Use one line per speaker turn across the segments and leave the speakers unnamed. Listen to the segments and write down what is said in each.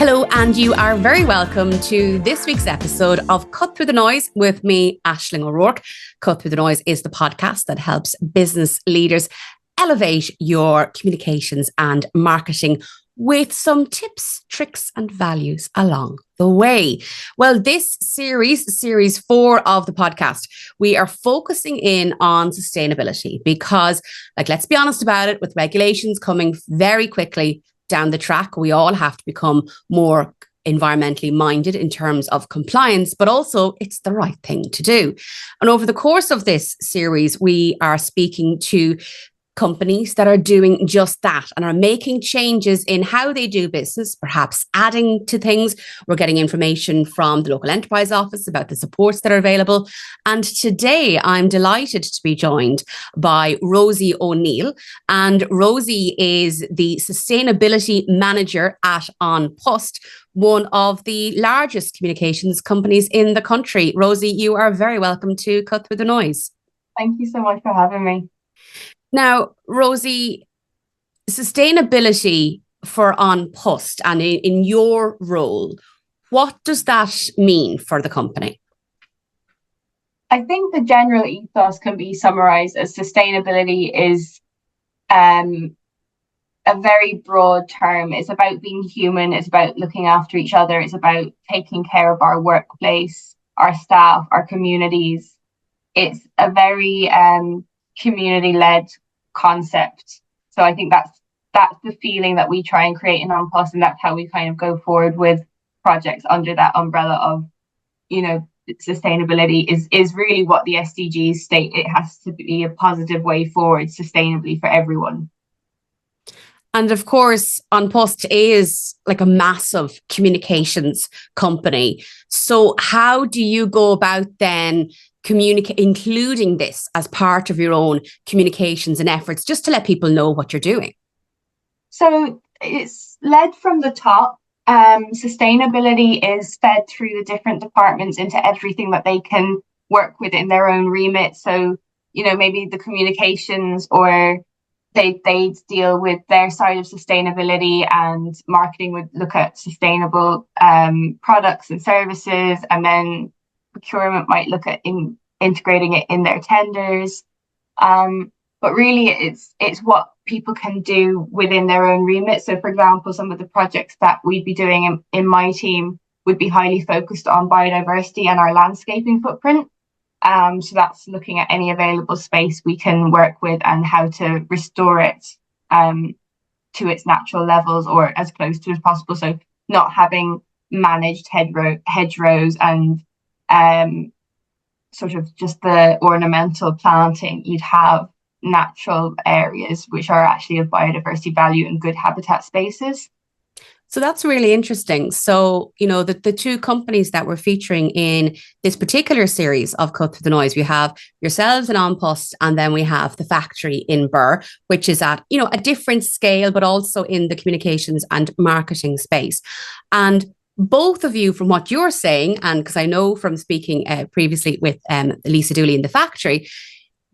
Hello, and you are very welcome to this week's episode of Cut Through the Noise with me, Aisling O'Rourke. Cut Through the Noise is the podcast that helps business leaders elevate your communications and marketing with some tips, tricks, and values along the way. Well, this series 4 of the podcast, we are focusing in on sustainability because, let's be honest about it, with regulations coming very quickly down the track, we all have to become more environmentally minded in terms of compliance, but also it's the right thing to do. And over the course of this series, we are speaking to companies that are doing just that and are making changes in how they do business, perhaps adding to things. We're getting information from the local enterprise office about the supports that are available. And today I'm delighted to be joined by Rosie O'Neill. And Rosie is the sustainability manager at On Post, one of the largest communications companies in the country. Rosie, you are very welcome to Cut Through the Noise.
Thank you so much for having me.
Now, Rosie, sustainability for On Post and in your role, what does that mean for the company?
I think the general ethos can be summarized as sustainability is a very broad term. It's about being human. It's about looking after each other. It's about taking care of our workplace, our staff, our communities. It's a very community-led concept. So I think that's the feeling that we try and create in On Post, and that's how we kind of go forward with projects under that umbrella of, sustainability is really what the SDGs state. It has to be a positive way forward sustainably for everyone.
And of course, On Post is like a massive communications company. So how do you go about then including this as part of your own communications and efforts, just to let people know what you're doing?
So it's led from the top. Sustainability is fed through the different departments into everything that they can work with in their own remit. So, maybe the communications or they deal with their side of sustainability, and marketing would look at sustainable products and services, and then procurement might look at integrating it in their tenders. But really it's what people can do within their own remit. So for example, some of the projects that we'd be doing in my team would be highly focused on biodiversity and our landscaping footprint. So that's looking at any available space we can work with and how to restore it to its natural levels or as close to as possible. So not having managed hedgerows and sort of just the ornamental planting. You'd have natural areas which are actually of biodiversity value and good habitat spaces.
So that's really interesting. So, the two companies that we're featuring in this particular series of Cut Through the Noise, we have yourselves and On Post, and then we have the factory in Birr, which is at, a different scale, but also in the communications and marketing space. And both of you, from what you're saying, and because I know from speaking previously with Lisa Dooley in the factory,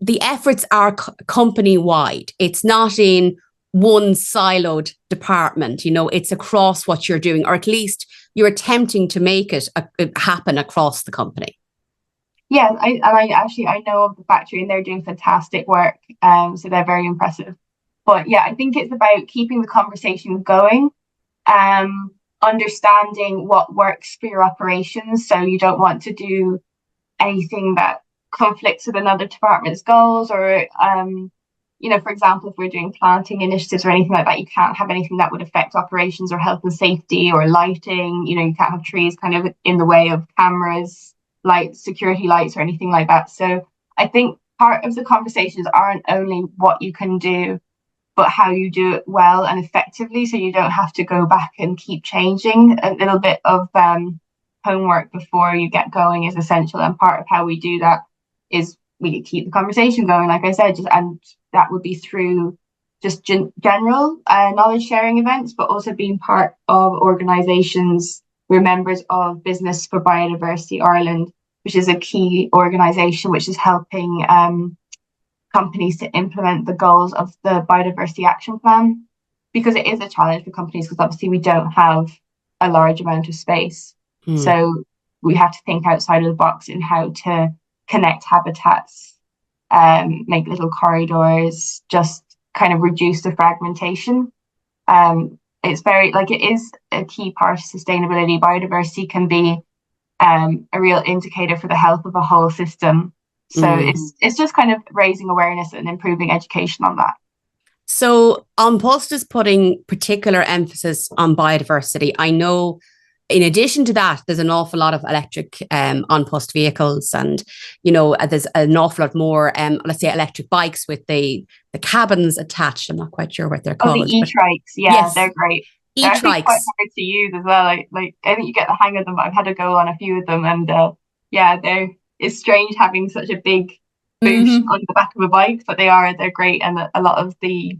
the efforts are company-wide. It's not in one siloed department, it's across what you're doing, or at least you're attempting to make it happen across the company.
Yeah, I know of the factory and they're doing fantastic work. So they're very impressive. But yeah, I think it's about keeping the conversation going, understanding what works for your operations. So you don't want to do anything that conflicts with another department's goals, or for example, if we're doing planting initiatives or anything like that, you can't have anything that would affect operations or health and safety or lighting. You can't have trees kind of in the way of cameras, lights, security lights, or anything like that. So I think part of the conversations aren't only what you can do, but how you do it well and effectively, so you don't have to go back and keep changing. A little bit of homework before you get going is essential, and part of how we do that is we keep the conversation going, like I said, and that would be through just general knowledge sharing events, but also being part of organisations. We're members of Business for Biodiversity Ireland, which is a key organisation which is helping companies to implement the goals of the Biodiversity Action Plan, because it is a challenge for companies, because obviously we don't have a large amount of space. So we have to think outside of the box in how to connect habitats, make little corridors, just kind of reduce the fragmentation. It's very, like, it is a key part of sustainability. Biodiversity can be a real indicator for the health of a whole system. So it's just kind of raising awareness and improving education on that.
So An Post is putting particular emphasis on biodiversity. I know in addition to that, there's an awful lot of electric An Post vehicles, and, you know, there's an awful lot more, let's say, electric bikes with the cabins attached. I'm not quite sure what they're called.
Oh, the e-trikes. Yeah, yes, they're great. They're actually quite hard to use as well. Like I think you get the hang of them, but I've had to go on a few of them, and it's strange having such a big boot on the back of a bike, but they're great, and a lot of the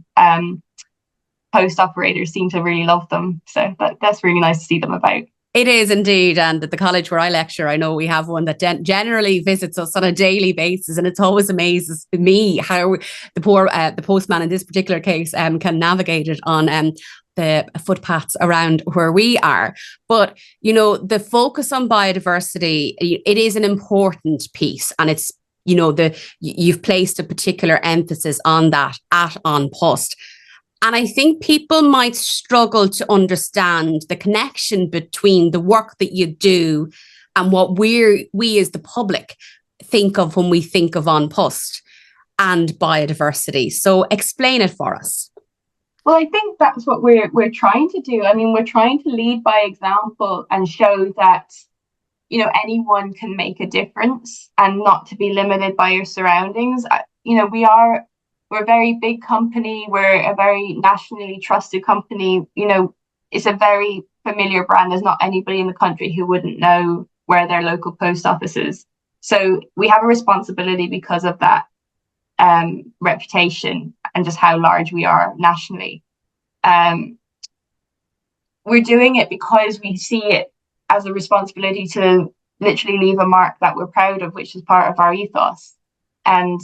post operators seem to really love them. So that's really nice to see them about.
It is indeed. And at the college where I lecture, I know we have one that generally visits us on a daily basis. And it's always amazes me how the postman in this particular case can navigate it on the footpaths around where we are. But, you know, the focus on biodiversity, it is an important piece. And it's, you know, you've placed a particular emphasis on that at An Post. And I think people might struggle to understand the connection between the work that you do and what we as the public think of when we think of An Post and biodiversity. So explain it for us.
Well, I think that's what we're trying to do. I mean, we're trying to lead by example and show that, you know, anyone can make a difference and not to be limited by your surroundings. You know, we're a very big company. We're a very nationally trusted company. You know, it's a very familiar brand. There's not anybody in the country who wouldn't know where their local post office is. So we have a responsibility because of that reputation and just how large we are nationally. We're doing it because we see it as a responsibility to literally leave a mark that we're proud of, which is part of our ethos. And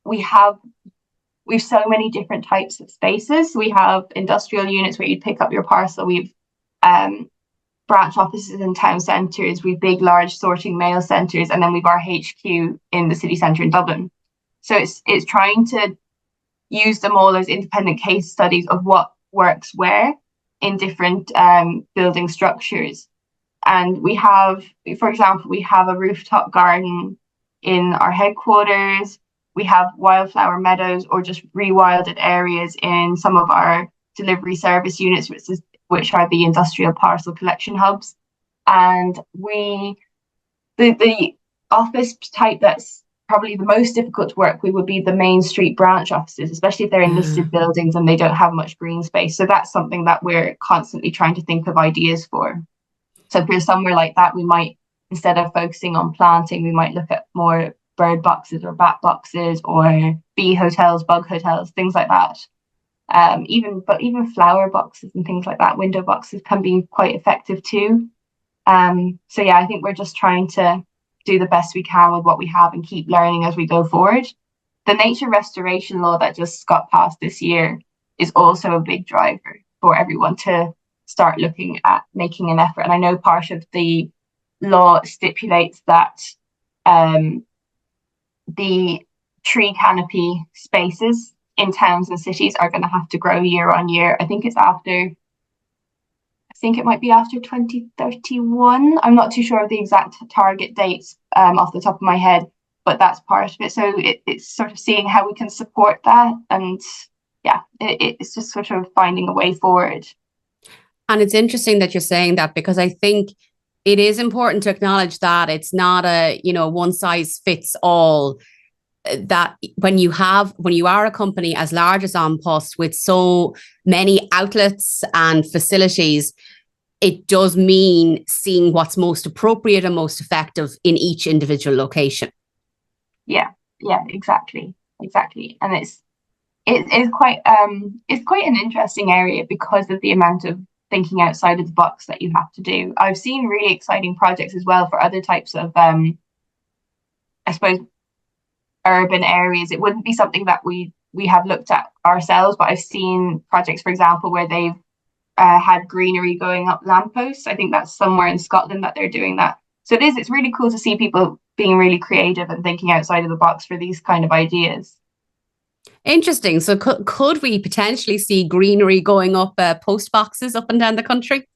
we've so many different types of spaces. We have industrial units where you'd pick up your parcel. We've branch offices in town centres. We've big, large sorting mail centres, and then we've our HQ in the city centre in Dublin. So it's trying to use them all as independent case studies of what works where in different building structures. And we have, for example, we have a rooftop garden in our headquarters. We have wildflower meadows or just rewilded areas in some of our delivery service units, which are the industrial parcel collection hubs. And the office type that's probably the most difficult to work with would be the main street branch offices, especially if they're in listed buildings and they don't have much green space. So that's something that we're constantly trying to think of ideas for. So if we're somewhere like that, we might, instead of focusing on planting, we might look at more bird boxes or bat boxes or bee hotels, bug hotels, things like that. Even flower boxes and things like that, window boxes can be quite effective too. So yeah, I think we're just trying to do the best we can with what we have and keep learning as we go forward. The nature restoration law that just got passed this year is also a big driver for everyone to start looking at making an effort. And I know part of the law stipulates that the tree canopy spaces in towns and cities are going to have to grow year on year. I think it might be after 2031. I'm not too sure of the exact target dates off the top of my head, but that's part of it. So it's sort of seeing how we can support that. And yeah, it's just sort of finding a way forward.
And it's interesting that you're saying that, because I think it is important to acknowledge that it's not a, one size fits all. That when you are a company as large as An Post with so many outlets and facilities, it does mean seeing what's most appropriate and most effective in each individual location.
Yeah, exactly. And it's quite an interesting area because of the amount of thinking outside of the box that you have to do. I've seen really exciting projects as well for other types of I suppose urban areas. It wouldn't be something that we have looked at ourselves, but I've seen projects, for example, where they've had greenery going up lampposts. I think that's somewhere in Scotland that they're doing that. So it's really cool to see people being really creative and thinking outside of the box for these kind of ideas.
Interesting. So could we potentially see greenery going up post boxes up and down the country?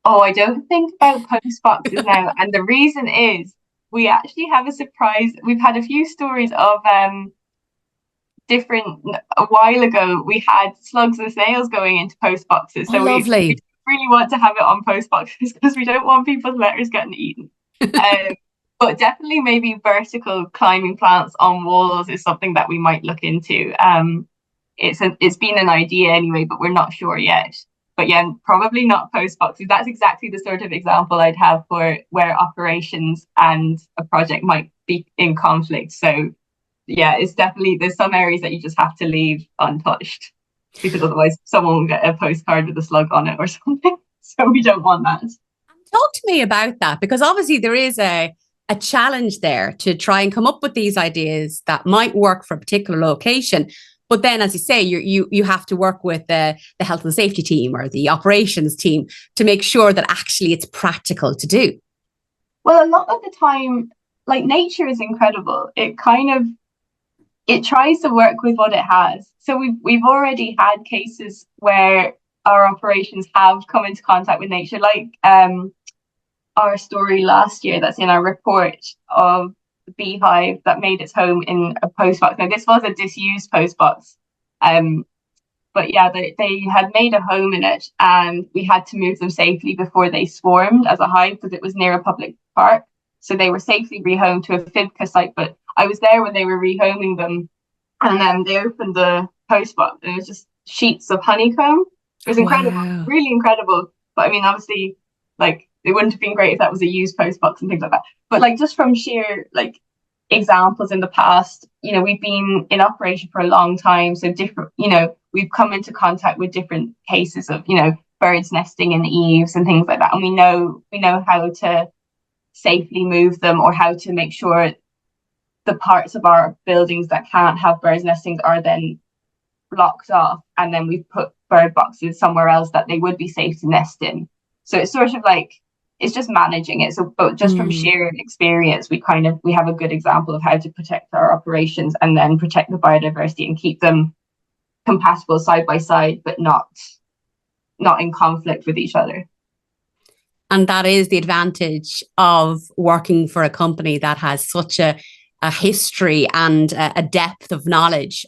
Oh, I don't think about post boxes now. And the reason is we actually have a surprise. We've had a few stories of different. A while ago we had slugs and snails going into post boxes.
Oh,
So we
lovely.
really want to have it on post boxes because we don't want people's letters getting eaten. Um, but definitely maybe vertical climbing plants on walls is something that we might look into. It's been an idea anyway, but we're not sure yet. But yeah, probably not post boxes. That's exactly the sort of example I'd have for where operations and a project might be in conflict. So yeah, it's definitely, there's some areas that you just have to leave untouched because otherwise someone will get a postcard with a slug on it or something. So we don't want that.
Talk to me about that, because obviously there is a challenge there to try and come up with these ideas that might work for a particular location. But then, as you say, you have to work with the health and safety team or the operations team to make sure that actually it's practical to do.
Well, a lot of the time, like nature is incredible. It tries to work with what it has. So we've already had cases where our operations have come into contact with nature, like our story last year that's in our report of the beehive that made its home in a post box. Now this was a disused post box, but yeah, they had made a home in it, and we had to move them safely before they swarmed as a hive because it was near a public park. So they were safely rehomed to a FIBCA site. But I was there when they were rehoming them, and then they opened the post box, and it was just sheets of honeycomb. It was incredible,
Wow.
really incredible. But I mean, obviously, like it wouldn't have been great if that was a used post box and things like that. But like just from sheer like examples in the past, we've been in operation for a long time, so different, we've come into contact with different cases of birds nesting in eaves and things like that, and we know how to safely move them, or how to make sure the parts of our buildings that can't have birds nestings are then blocked off, and then we've put bird boxes somewhere else that they would be safe to nest in. So it's sort of like it's just managing it. So, but just from sheer experience, we have a good example of how to protect our operations and then protect the biodiversity and keep them compatible side by side, but not in conflict with each other.
And that is the advantage of working for a company that has such a history and a depth of knowledge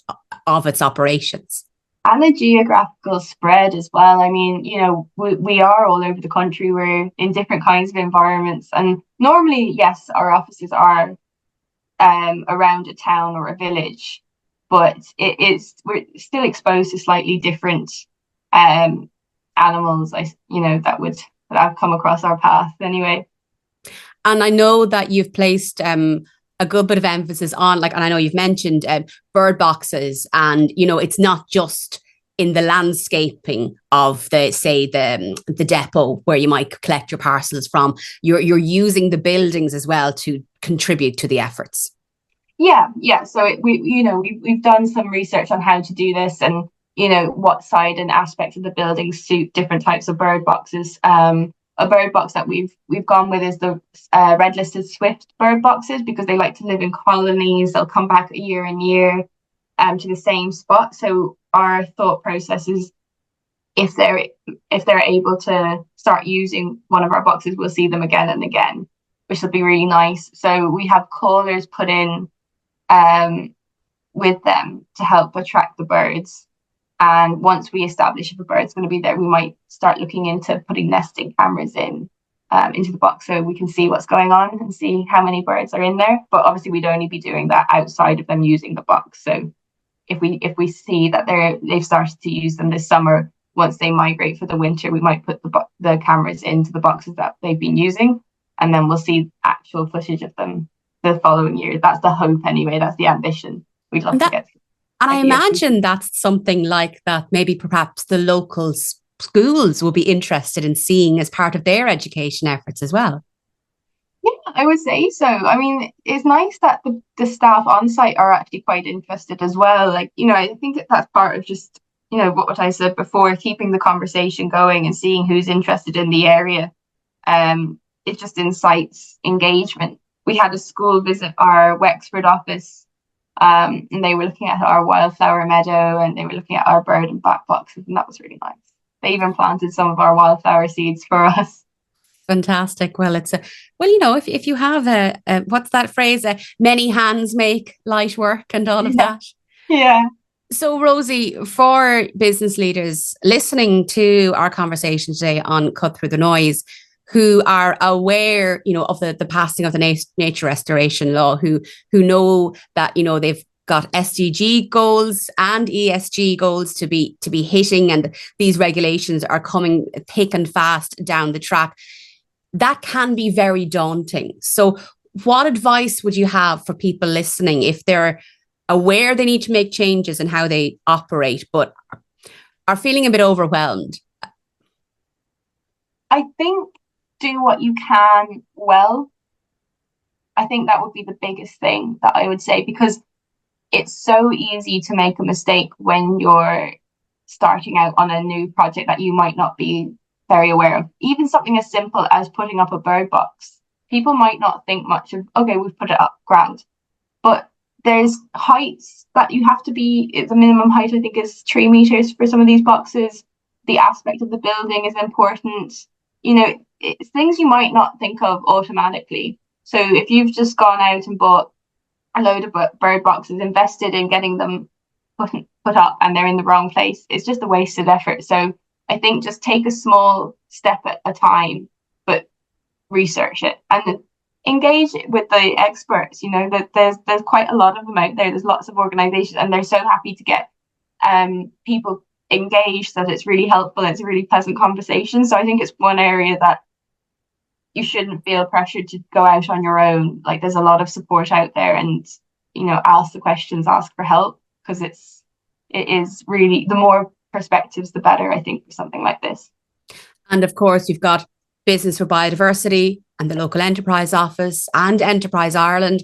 of its operations.
And a geographical spread as well. I mean, we are all over the country. We're in different kinds of environments. And normally, yes, our offices are around a town or a village, but we're still exposed to slightly different animals, that have come across our path anyway.
And I know that you've placed a good bit of emphasis on, and I know you've mentioned bird boxes, and it's not just in the landscaping of the depot where you might collect your parcels from. You're using the buildings as well to contribute to the efforts.
Yeah. So we've done some research on how to do this, and what side and aspects of the building suit different types of bird boxes. A bird box that we've gone with is the red listed swift bird boxes, because they like to live in colonies. They'll come back year and year to the same spot. So our thought process is if they're able to start using one of our boxes, we'll see them again and again, which will be really nice. So we have callers put in with them to help attract the birds. And once we establish if a bird's going to be there, we might start looking into putting nesting cameras into the box so we can see what's going on and see how many birds are in there. But obviously, we'd only be doing that outside of them using the box. So if we see that they've started to use them this summer, once they migrate for the winter, we might put the cameras into the boxes that they've been using, and then we'll see actual footage of them the following year. That's the hope anyway. That's the ambition. We'd love to get.
And I imagine that's something like that maybe perhaps the local schools will be interested in seeing as part of their education efforts as well.
Yeah, I would say so. I mean, it's nice that the staff on site are actually quite interested as well. I think that's part of just what I said before, keeping the conversation going and seeing who's interested in the area. It just incites engagement. We had a school visit our Wexford office, and they were looking at our wildflower meadow, and they were looking at our bird and bat boxes, and that was really nice. They even planted some of our wildflower seeds for us.
Fantastic. Well, if you have what's that phrase? Many hands make light work and all of that.
Yeah.
So, Rosie, for business leaders listening to our conversation today on Cut Through the Noise, who are aware, of the passing of the nature restoration law, who know that, they've got SDG goals and ESG goals to be hitting, and these regulations are coming thick and fast down the track. That can be very daunting. So what advice would you have for people listening if they're aware they need to make changes in how they operate, but are feeling a bit overwhelmed?
I think do what you can well. I think that would be the biggest thing that I would say, because it's so easy to make a mistake when you're starting out on a new project that you might not be very aware of. Even something as simple as putting up a bird box. People might not think much of, okay, we've put it up, grand. But there's heights that you have to be, the minimum height I think is 3 meters for some of these boxes. The aspect of the building is important. It's things you might not think of automatically. So if you've just gone out and bought a load of bird boxes, invested in getting them put up, and they're in the wrong place, it's just a wasted effort. So I think just take a small step at a time, but research it and engage with the experts. That there's quite a lot of them out there. There's lots of organizations, and they're so happy to get people engaged that it's really helpful. It's a really pleasant conversation. So I think it's one area that you shouldn't feel pressured to go out on your own. Like, there's a lot of support out there, and ask the questions, ask for help, because it is really, the more perspectives the better, I think, for something like this.
And of course, you've got Business for Biodiversity and the local enterprise office and Enterprise Ireland,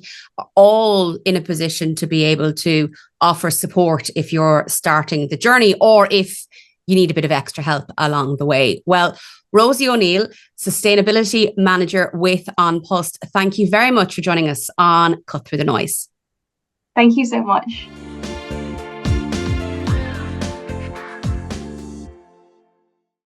all in a position to be able to offer support if you're starting the journey, or if you need a bit of extra help along the way. Well, Rosie O'Neill, Sustainability Manager with An Post, thank you very much for joining us on Cut Through the Noise.
Thank you so much.